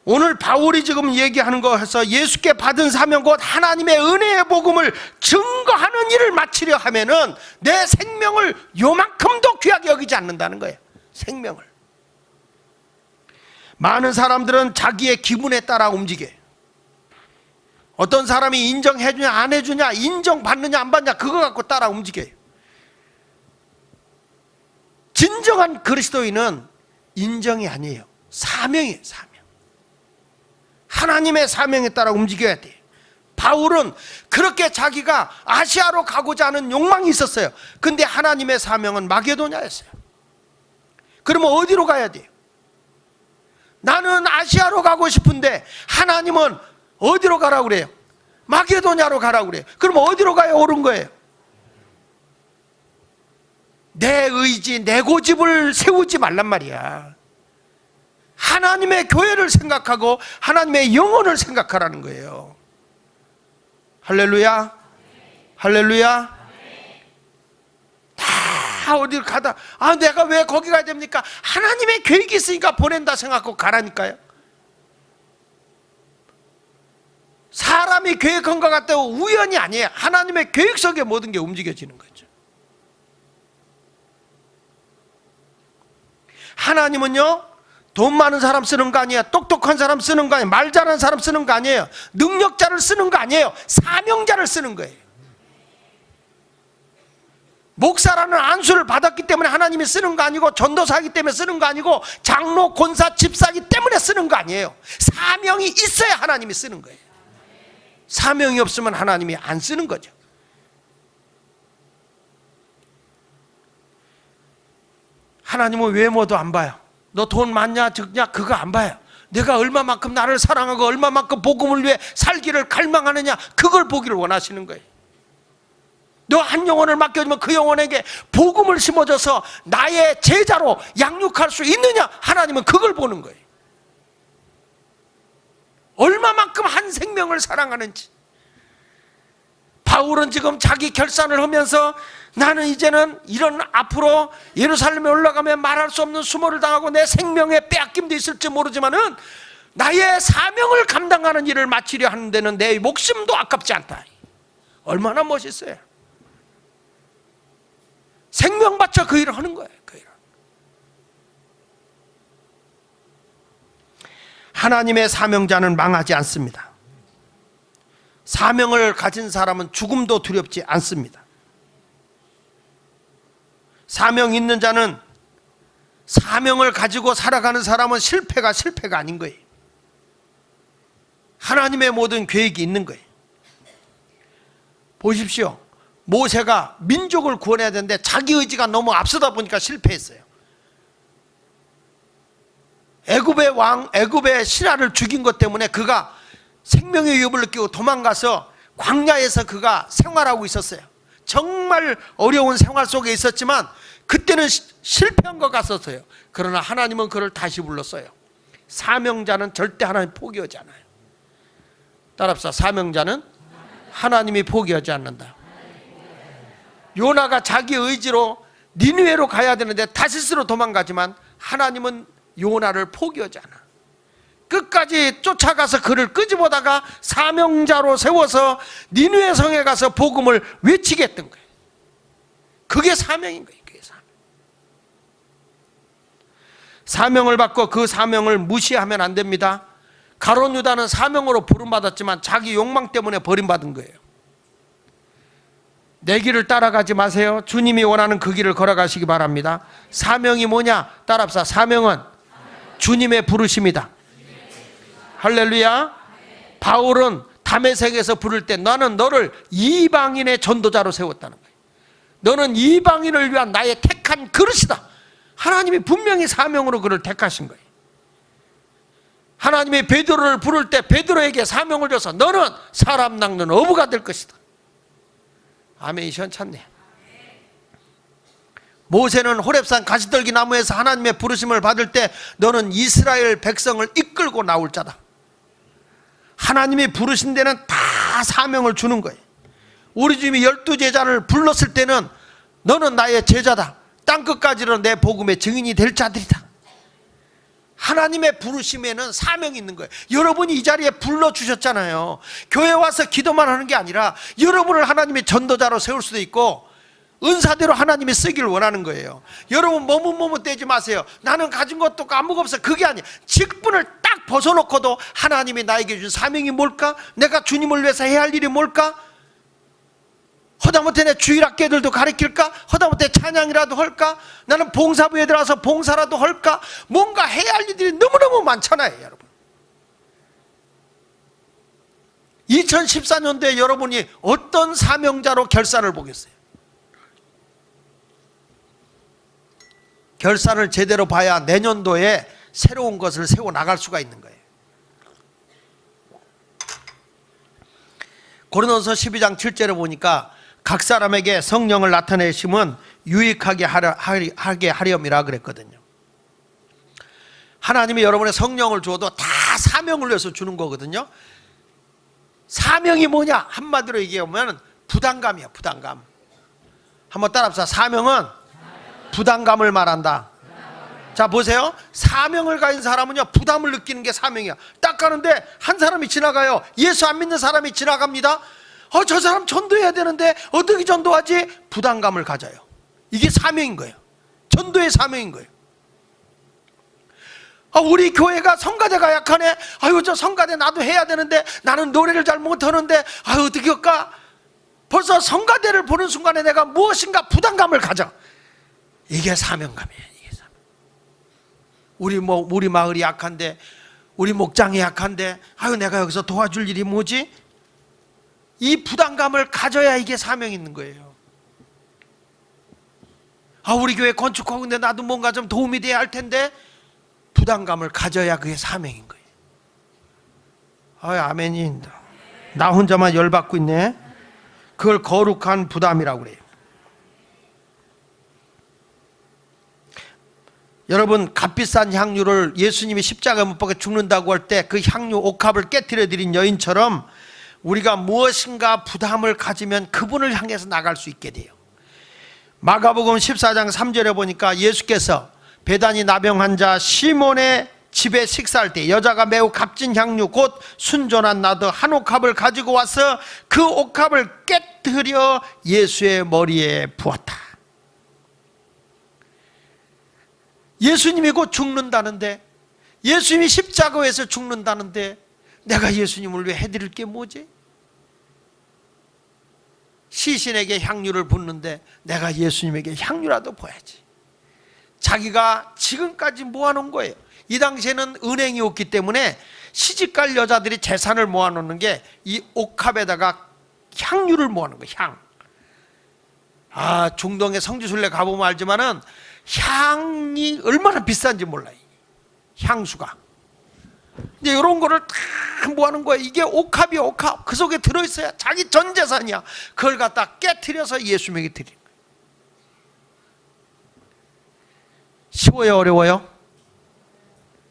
Speaker 1: 오늘 바울이 지금 얘기하는 것에서 예수께 받은 사명, 곧 하나님의 은혜의 복음을 증거하는 일을 마치려 하면은 내 생명을 요만큼도 귀하게 여기지 않는다는 거예요. 생명을. 많은 사람들은 자기의 기분에 따라 움직여요. 어떤 사람이 인정해주냐 안 해주냐, 인정받느냐 안 받느냐, 그거 갖고 따라 움직여요. 진정한 그리스도인은 인정이 아니에요, 사명이에요. 사명. 하나님의 사명에 따라 움직여야 돼요. 바울은 그렇게 자기가 아시아로 가고자 하는 욕망이 있었어요. 근데 하나님의 사명은 마게도냐였어요. 그러면 어디로 가야 돼요? 나는 아시아로 가고 싶은데 하나님은 어디로 가라고 그래요? 마게도냐로 가라고 그래요. 그럼 어디로 가야 옳은 거예요? 내 의지, 내 고집을 세우지 말란 말이야. 하나님의 교회를 생각하고 하나님의 영혼을 생각하라는 거예요. 할렐루야, 할렐루야. 다 어딜 가다, 아 내가 왜 거기 가야 됩니까? 하나님의 계획이 있으니까 보낸다 생각하고 가라니까요. 사람이 계획한 것 같다고 우연이 아니에요. 하나님의 계획 속에 모든 게 움직여지는 거죠. 하나님은요, 돈 많은 사람 쓰는 거 아니에요. 똑똑한 사람 쓰는 거 아니에요. 말 잘하는 사람 쓰는 거 아니에요. 능력자를 쓰는 거 아니에요. 사명자를 쓰는 거예요. 목사라는 안수를 받았기 때문에 하나님이 쓰는 거 아니고, 전도사이기 때문에 쓰는 거 아니고, 장로, 권사, 집사이기 때문에 쓰는 거 아니에요. 사명이 있어야 하나님이 쓰는 거예요. 사명이 없으면 하나님이 안 쓰는 거죠. 하나님은 외모도 안 봐요. 너 돈 많냐 적냐 그거 안 봐요. 내가 얼마만큼 나를 사랑하고 얼마만큼 복음을 위해 살기를 갈망하느냐, 그걸 보기를 원하시는 거예요. 너 한 영혼을 맡겨주면 그 영혼에게 복음을 심어줘서 나의 제자로 양육할 수 있느냐, 하나님은 그걸 보는 거예요. 얼마만큼 한 생명을 사랑하는지. 바울은 지금 자기 결산을 하면서 나는 이제는 이런 앞으로 예루살렘에 올라가면 말할 수 없는 수모를 당하고 내 생명에 빼앗김도 있을지 모르지만은 나의 사명을 감당하는 일을 마치려 하는 데는 내 목숨도 아깝지 않다. 얼마나 멋있어요. 생명 바쳐 그 일을 하는 거예요. 그 일을. 하나님의 사명자는 망하지 않습니다. 사명을 가진 사람은 죽음도 두렵지 않습니다. 사명 있는 자는, 사명을 가지고 살아가는 사람은 실패가 아닌 거예요. 하나님의 모든 계획이 있는 거예요. 보십시오. 모세가 민족을 구원해야 되는데 자기 의지가 너무 앞서다 보니까 실패했어요. 애굽의 신하를 죽인 것 때문에 그가 생명의 위협을 느끼고 도망가서 광야에서 그가 생활하고 있었어요. 정말 어려운 생활 속에 있었지만 그때는 실패한 것 같았어요. 그러나 하나님은 그를 다시 불렀어요. 사명자는 절대 하나님 포기하지 않아요. 따라합시다. 사명자는 하나님이 포기하지 않는다. 요나가 자기 의지로 니느웨로 가야 되는데 다시스로 도망가지만 하나님은 요나를 포기하지 않아. 끝까지 쫓아가서 그를 끄집어다가 사명자로 세워서 니느웨 성에 가서 복음을 외치게 했던 거예요. 그게 사명인 거예요. 그게 사명. 사명을 받고 그 사명을 무시하면 안 됩니다. 가룟 유다는 사명으로 부름받았지만 자기 욕망 때문에 버림받은 거예요. 내 길을 따라가지 마세요. 주님이 원하는 그 길을 걸어가시기 바랍니다. 사명이 뭐냐? 따라합시다. 사명은 주님의 부르심이다. 할렐루야. 바울은 다메섹에서 부를 때 나는 너를 이방인의 전도자로 세웠다는 거예요. 너는 이방인을 위한 나의 택한 그릇이다. 하나님이 분명히 사명으로 그를 택하신 거예요. 하나님이 베드로를 부를 때 베드로에게 사명을 줘서 너는 사람 낚는 어부가 될 것이다. 아멘이 시원찮네. 모세는 호렙산 가시떨기 나무에서 하나님의 부르심을 받을 때 너는 이스라엘 백성을 이끌고 나올 자다. 하나님이 부르신 데는 다 사명을 주는 거예요. 우리 주님이 12제자를 불렀을 때는 너는 나의 제자다. 땅끝까지로 내 복음의 증인이 될 자들이다. 하나님의 부르심에는 사명이 있는 거예요. 여러분이 이 자리에 불러주셨잖아요. 교회 와서 기도만 하는 게 아니라 여러분을 하나님의 전도자로 세울 수도 있고 은사대로 하나님이 쓰기를 원하는 거예요. 여러분 머뭇대지 마세요. 나는 가진 것도 없고 아무것도 없어. 그게 아니에요. 직분을 딱 벗어놓고도 하나님이 나에게 준 사명이 뭘까? 내가 주님을 위해서 해야 할 일이 뭘까? 허다못해 내 주일학교들도 가르칠까? 허다못해 찬양이라도 할까? 나는 봉사부에 들어가서 봉사라도 할까? 뭔가 해야 할 일들이 너무너무 많잖아요. 여러분 2014년도에 여러분이 어떤 사명자로 결산을 보겠어요? 결산을 제대로 봐야 내년도에 새로운 것을 세워나갈 수가 있는 거예요. 고린도서 12장 7절에 보니까 각 사람에게 성령을 나타내심은 유익하게 하게 하렴이라 그랬거든요. 하나님이 여러분의 성령을 주어도 다 사명을 위해서 주는 거거든요. 사명이 뭐냐? 한마디로 얘기하면 부담감이야. 부담감. 한번 따라합시다. 사명은 부담감을 말한다. 자 보세요. 사명을 가진 사람은요 부담을 느끼는 게 사명이야. 딱 가는데 한 사람이 지나가요. 예수 안 믿는 사람이 지나갑니다. 저 사람 전도해야 되는데 어떻게 전도하지? 부담감을 가져요. 이게 사명인 거예요. 전도의 사명인 거예요. 우리 교회가 성가대가 약하네. 저 성가대 나도 해야 되는데 나는 노래를 잘 못하는데 어떻게 할까? 벌써 성가대를 보는 순간에 내가 무엇인가 부담감을 가져. 이게 사명감이에요. 이게 사명. 우리 마을이 약한데, 우리 목장이 약한데, 내가 여기서 도와줄 일이 뭐지? 이 부담감을 가져야 이게 사명이 있는 거예요. 우리 교회 건축하고 있는데 나도 뭔가 좀 도움이 돼야 할 텐데, 부담감을 가져야 그게 사명인 거예요. 아멘이. 나 혼자만 열받고 있네. 그걸 거룩한 부담이라고 그래요. 여러분, 값비싼 향유를 예수님이 십자가에 못 박혀 죽는다고 할 때 그 향유 옥합을 깨뜨려 드린 여인처럼 우리가 무엇인가 부담을 가지면 그분을 향해서 나갈 수 있게 돼요. 마가복음 14장 3절에 보니까 예수께서 베다니 나병 환자 시몬의 집에 식사할 때 여자가 매우 값진 향유 곧 순전한 나드 한 옥합을 가지고 와서 그 옥합을 깨뜨려 예수의 머리에 부었다. 예수님이 곧 죽는다는데, 예수님이 십자가에서 죽는다는데 내가 예수님을 위해 해드릴 게 뭐지? 시신에게 향유를 붓는데 내가 예수님에게 향유라도 부어야지. 자기가 지금까지 모아놓은 거예요. 이 당시에는 은행이 없기 때문에 시집갈 여자들이 재산을 모아놓는 게 이 옥합에다가 향유를 모아놓은 거예요. 향. 중동의 성지순례 가보면 알지만은 향이 얼마나 비싼지 몰라요. 향수가. 근데 이런 거를 다 모아놓은 거예요. 이게 옥합이야, 옥합. 그 속에 들어있어야 자기 전 재산이야. 그걸 갖다 깨트려서 예수님에게 드리는 거예요. 쉬워요, 어려워요?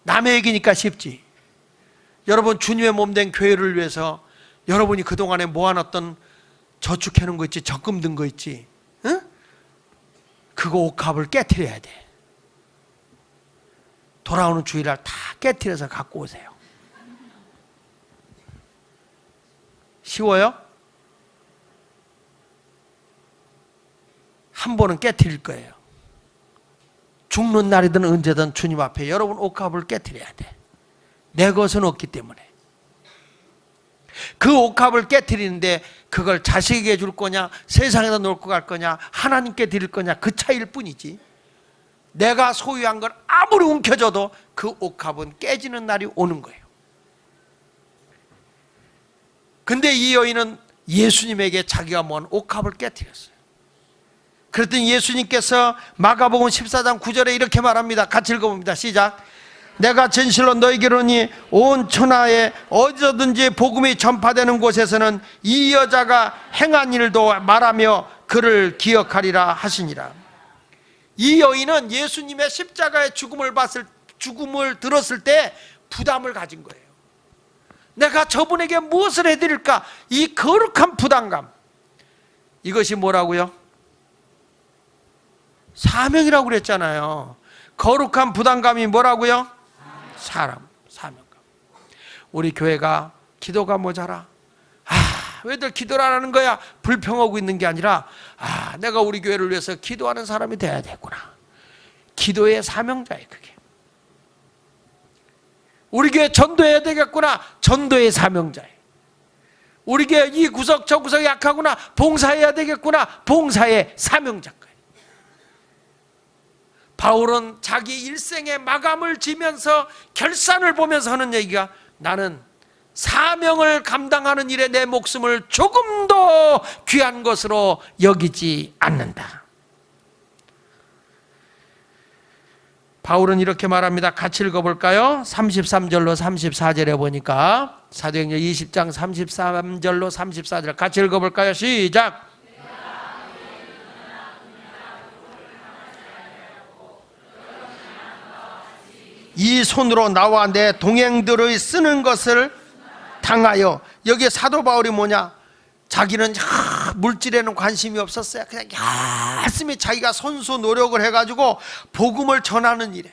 Speaker 1: 남의 얘기니까 쉽지. 여러분, 주님의 몸된 교회를 위해서 여러분이 그동안에 모아놨던 저축해놓은 거 있지, 적금 든 거 있지, 응? 그거 옥합을 깨트려야 돼. 돌아오는 주일날 다 깨트려서 갖고 오세요. 쉬워요? 한 번은 깨트릴 거예요. 죽는 날이든 언제든 주님 앞에 여러분 옥합을 깨트려야 돼. 내 것은 없기 때문에. 그 옥합을 깨트리는데 그걸 자식에게 줄 거냐, 세상에다 놓고 갈 거냐, 하나님께 드릴 거냐, 그 차이일 뿐이지. 내가 소유한 걸 아무리 움켜줘도 그 옥합은 깨지는 날이 오는 거예요. 근데 이 여인은 예수님에게 자기가 모은 옥합을 깨트렸어요. 그랬더니 예수님께서 마가복음 14장 9절에 이렇게 말합니다. 같이 읽어봅니다. 시작. 내가 진실로 너희에게로니 온 천하에 어디서든지 복음이 전파되는 곳에서는 이 여자가 행한 일도 말하며 그를 기억하리라 하시니라. 이 여인은 예수님의 십자가의 죽음을 들었을 때 부담을 가진 거예요. 내가 저분에게 무엇을 해드릴까? 이 거룩한 부담감. 이것이 뭐라고요? 사명이라고 그랬잖아요. 거룩한 부담감이 뭐라고요? 사명감. 우리 교회가 기도가 모자라. 왜들 기도를 안 하는 거야? 불평하고 있는 게 아니라 내가 우리 교회를 위해서 기도하는 사람이 돼야 되구나. 기도의 사명자예요, 그게. 우리 교회 전도해야 되겠구나. 전도의 사명자예요. 우리 교회 이 구석 저 구석 약하구나. 봉사해야 되겠구나. 봉사의 사명자예요. 바울은 자기 일생의 마감을 지면서 결산을 보면서 하는 얘기가, 나는 사명을 감당하는 일에 내 목숨을 조금도 귀한 것으로 여기지 않는다. 바울은 이렇게 말합니다. 같이 읽어볼까요? 33절로 34절에 보니까 사도행전 20장 33절로 34절 같이 읽어볼까요? 시작. 이 손으로 나와 내 동행들의 쓰는 것을 당하여. 여기에 사도 바울이 뭐냐? 자기는 물질에는 관심이 없었어요. 그냥 열심히 자기가 손수 노력을 해가지고 복음을 전하는 일에,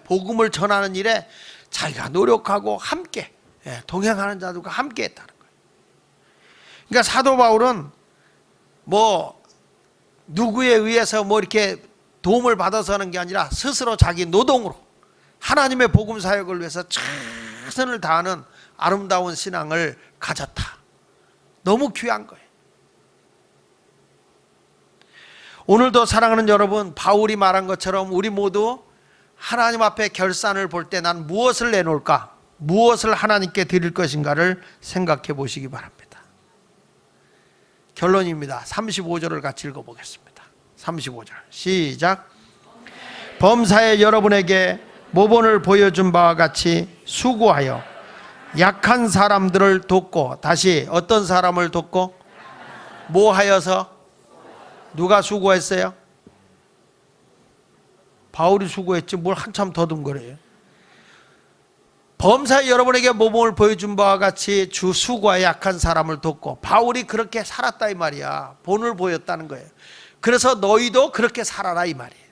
Speaker 1: 복음을 전하는 일에 자기가 노력하고 함께, 동행하는 자들과 함께 했다는 거예요. 그러니까 사도 바울은 뭐 누구에 의해서 뭐 이렇게 도움을 받아서 하는 게 아니라 스스로 자기 노동으로 하나님의 복음 사역을 위해서 최선을 다하는 아름다운 신앙을 가졌다. 너무 귀한 거예요. 오늘도 사랑하는 여러분, 바울이 말한 것처럼 우리 모두 하나님 앞에 결산을 볼 때 난 무엇을 내놓을까? 무엇을 하나님께 드릴 것인가를 생각해 보시기 바랍니다. 결론입니다. 35절을 같이 읽어보겠습니다. 35절 시작. 범사에 여러분에게 모본을 보여준 바와 같이 수고하여 약한 사람들을 돕고, 다시 어떤 사람을 돕고, 뭐 하여서? 누가 수고했어요? 바울이 수고했지 뭘 한참 더듬거려요. 범사에 여러분에게 모범을 보여준 바와 같이 주 수고와 약한 사람을 돕고, 바울이 그렇게 살았다 이 말이야. 본을 보였다는 거예요. 그래서 너희도 그렇게 살아라 이 말이에요.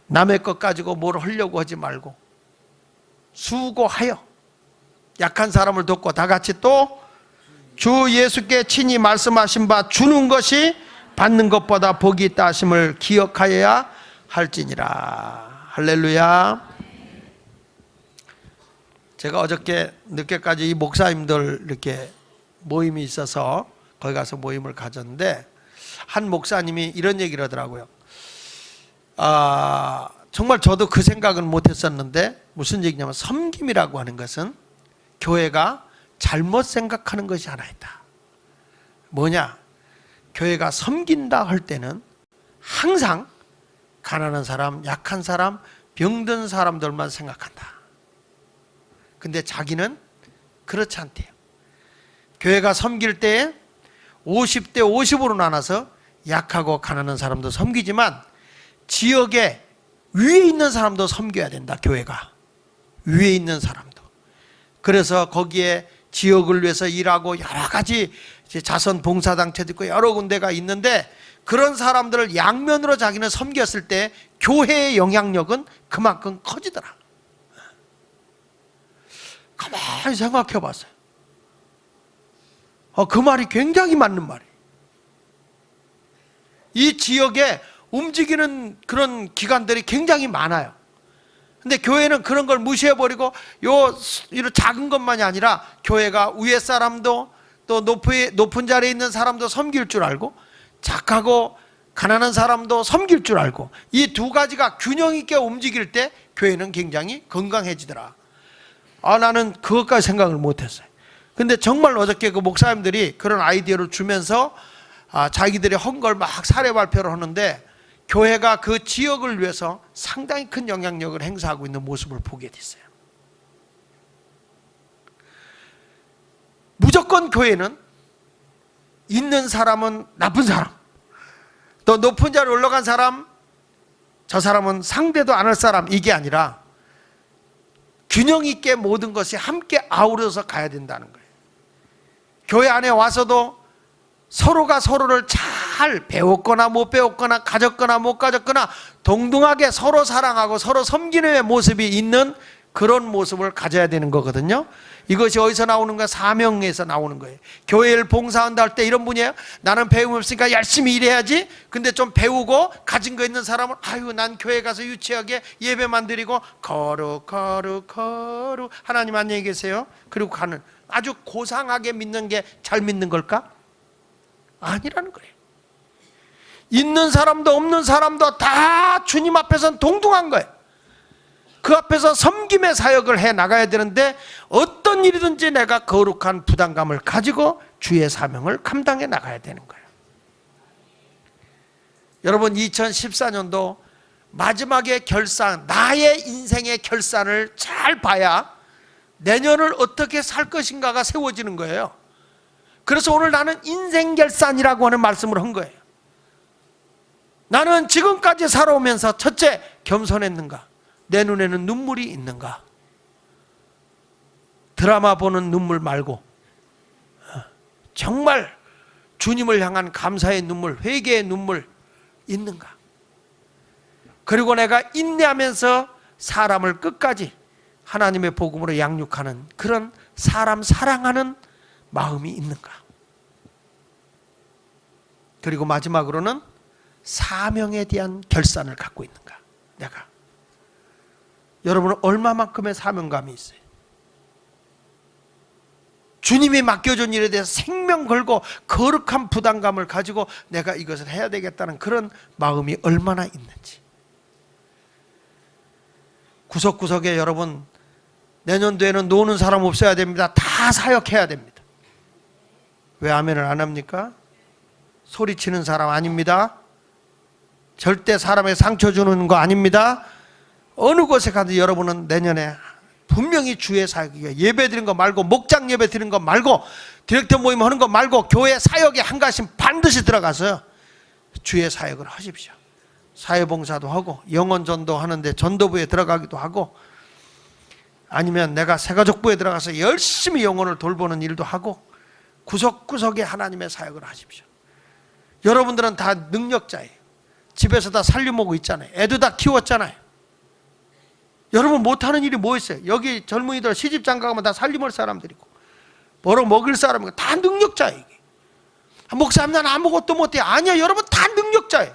Speaker 1: 남의 것 가지고 뭘 하려고 하지 말고 수고하여 약한 사람을 돕고, 다 같이 또 주 예수께 친히 말씀하신 바 주는 것이 받는 것보다 복이 있다 하심을 기억하여야 할지니라. 할렐루야. 제가 어저께 늦게까지 이 목사님들 이렇게 모임이 있어서 거기 가서 모임을 가졌는데, 한 목사님이 이런 얘기를 하더라고요. 정말 저도 그 생각은 못했었는데, 무슨 얘기냐면 섬김이라고 하는 것은 교회가 잘못 생각하는 것이 하나 있다. 뭐냐? 교회가 섬긴다 할 때는 항상 가난한 사람, 약한 사람, 병든 사람들만 생각한다. 근데 자기는 그렇지 않대요. 교회가 섬길 때 50대 50으로 나눠서 약하고 가난한 사람도 섬기지만, 지역에 위에 있는 사람도 섬겨야 된다. 교회가 위에 있는 사람도. 그래서 거기에 지역을 위해서 일하고 여러 가지 자선 봉사단체도 있고 여러 군데가 있는데, 그런 사람들을 양면으로 자기는 섬겼을 때 교회의 영향력은 그만큼 커지더라. 가만히 생각해 봤어요. 그 말이 굉장히 맞는 말이에요. 이 지역에 움직이는 그런 기관들이 굉장히 많아요. 근데 교회는 그런 걸 무시해버리고, 이런 작은 것만이 아니라 교회가 위에 사람도 또 높은 자리에 있는 사람도 섬길 줄 알고, 착하고 가난한 사람도 섬길 줄 알고, 이 두 가지가 균형 있게 움직일 때 교회는 굉장히 건강해지더라. 나는 그것까지 생각을 못했어요. 근데 정말 어저께 그 목사님들이 그런 아이디어를 주면서 자기들이 한 걸 막 사례 발표를 하는데, 교회가 그 지역을 위해서 상당히 큰 영향력을 행사하고 있는 모습을 보게 됐어요. 무조건 교회는 있는 사람은 나쁜 사람, 또 높은 자리에 올라간 사람, 저 사람은 상대도 안 할 사람, 이게 아니라 균형 있게 모든 것이 함께 아우러서 가야 된다는 거예요. 교회 안에 와서도 서로가 서로를 잘 배웠거나 못 배웠거나 가졌거나 못 가졌거나 동등하게 서로 사랑하고 서로 섬기는 모습이 있는 그런 모습을 가져야 되는 거거든요. 이것이 어디서 나오는 거야? 사명에서 나오는 거예요. 교회를 봉사한다 할 때 이런 분이에요. 나는 배움이 없으니까 열심히 일해야지. 근데 좀 배우고 가진 거 있는 사람은 난 교회 가서 유치하게 예배만 드리고 거룩 하나님 안녕히 계세요. 그리고 가는, 아주 고상하게 믿는 게 잘 믿는 걸까? 아니라는 거예요. 있는 사람도 없는 사람도 다 주님 앞에서는 동등한 거예요. 그 앞에서 섬김의 사역을 해 나가야 되는데, 어떤 일이든지 내가 거룩한 부담감을 가지고 주의 사명을 감당해 나가야 되는 거예요. 여러분, 2014년도 마지막의 결산, 나의 인생의 결산을 잘 봐야 내년을 어떻게 살 것인가가 세워지는 거예요. 그래서 오늘 나는 인생 결산이라고 하는 말씀을 한 거예요. 나는 지금까지 살아오면서 첫째, 겸손했는가? 내 눈에는 눈물이 있는가? 드라마 보는 눈물 말고 정말 주님을 향한 감사의 눈물, 회개의 눈물 있는가? 그리고 내가 인내하면서 사람을 끝까지 하나님의 복음으로 양육하는 그런 사람 사랑하는 마음이 있는가? 그리고 마지막으로는 사명에 대한 결산을 갖고 있는가? 내가 여러분은 얼마만큼의 사명감이 있어요? 주님이 맡겨준 일에 대해서 생명 걸고 거룩한 부담감을 가지고 내가 이것을 해야 되겠다는 그런 마음이 얼마나 있는지. 구석구석에 여러분, 내년도에는 노는 사람 없어야 됩니다. 다 사역해야 됩니다. 왜 아멘을 안 합니까? 소리치는 사람 아닙니다. 절대 사람에게 상처 주는 거 아닙니다. 어느 곳에 가도 여러분은 내년에 분명히 주의 사역이에요. 예배 드리는 거 말고, 목장 예배 드리는 거 말고, 디렉터 모임 하는 거 말고, 교회 사역에 한가씩 반드시 들어가서 주의 사역을 하십시오. 사회봉사도 하고, 영혼전도 하는데 전도부에 들어가기도 하고, 아니면 내가 새가족부에 들어가서 열심히 영혼을 돌보는 일도 하고, 구석구석에 하나님의 사역을 하십시오. 여러분들은 다 능력자예요. 집에서 다 살림하고 있잖아요. 애도 다 키웠잖아요. 여러분 못하는 일이 뭐 있어요? 여기 젊은이들 시집장가 가면 다 살림할 사람들이고 벌어 먹일 사람이고 다 능력자예요. 이게. 목사님 난 아무것도 못해. 아니야, 여러분 다 능력자예요.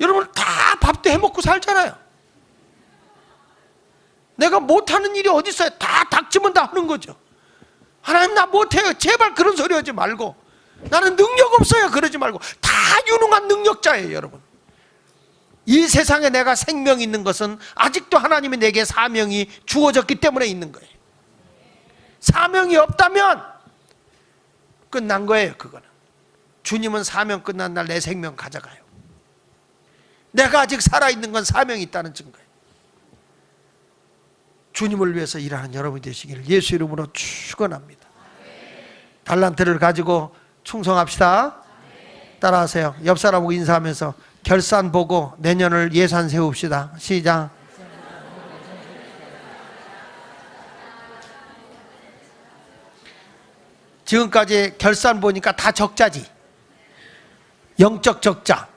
Speaker 1: 여러분 다 밥도 해먹고 살잖아요. 내가 못하는 일이 어디 있어요? 다 닥치면 다 하는 거죠. 하나님 나 못해요. 제발 그런 소리 하지 말고, 나는 능력 없어요 그러지 말고, 다 유능한 능력자예요. 여러분, 이 세상에 내가 생명이 있는 것은 아직도 하나님이 내게 사명이 주어졌기 때문에 있는 거예요. 사명이 없다면 끝난 거예요. 그거는 주님은 사명 끝난 날 내 생명 가져가요. 내가 아직 살아있는 건 사명이 있다는 증거예요. 주님을 위해서 일하는 여러분이 되시기를 예수 이름으로 축원합니다. 달란트를 가지고 충성합시다. 따라하세요. 옆 사람하고 인사하면서 결산 보고 내년을 예산 세웁시다. 시작. 지금까지 결산 보니까 다 적자지. 영적 적자.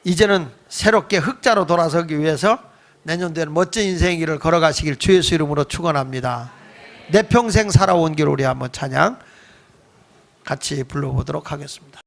Speaker 1: 이제는 새롭게 흑자로 돌아서기 위해서 내년도에는 멋진 인생의 길을 걸어가시길 주 예수 이름으로 축원합니다. 내 평생 살아온 길 우리 한번 찬양 같이 불러보도록 하겠습니다.